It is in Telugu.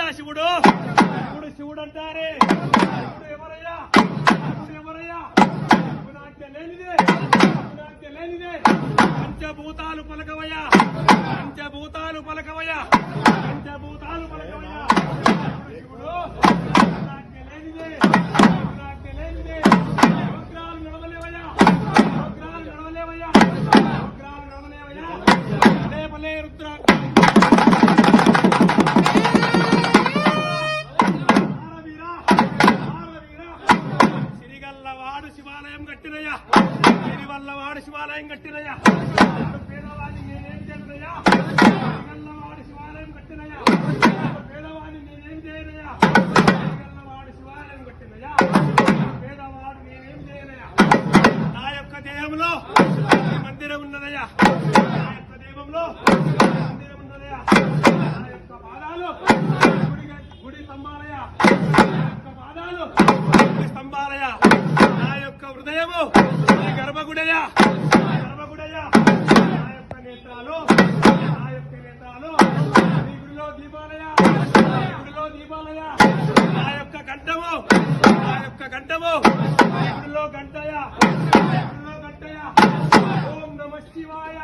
శివుడు శివుడు శివుడు అంటారే శివుడు ఎవరయ్యా శివుడు ఎవరయ్యా లేనిదే పంచభూతాలు పలకవయ్యా పంచభూతాలు పలకవయ్యా పంచభూతాలు పలకవయ్యా శివుడు లేనిదే లేనిదే ఉగ్రాలు నడవలేవయ్యా ఉగ్రాలు నడవలేవయ్యా ఉగ్రాలు నడవలేవయ్యా పలే రుద్ర సిరిగల్లవాడు శివాలయం కట్టినయ్యా సిరివల్లవాడు శివాలయం కట్టినయ్యా పేదవాడిని నేనేం చేయనయ్యా సిరిగల్లవాడు శివాలయం కట్టినయ్యా పేదవాడిని నేనేం చేయనయ్యా సిరిగల్లవాడు శివాలయం కట్టినయ్యా పేదవాడు నేనేం చేయనయ్యా నా యొక్క దేహంలో మందిరం ఉన్నదయ్యా నా యొక్క దేహంలో మందిరం ఉన్నదయ్యా నా యొక్క పాదాలు గుడి స్తంభాలయ్యా నా యొక్క పాదాలు గుడి స్తంభాలయ్యా నా యొక్క హృదయము గర్భగుడయ్యా గర్భగుడయ్యా నా యొక్క నేత్రాలు ఈ గుడిలో దీపాలయ్యా గుడిలో దీపాలయ్యా నా యొక్క కంఠము ఈ గుడిలో గంటయ్యా గుడిలో గంటయ్యా ఓం నమః శివాయ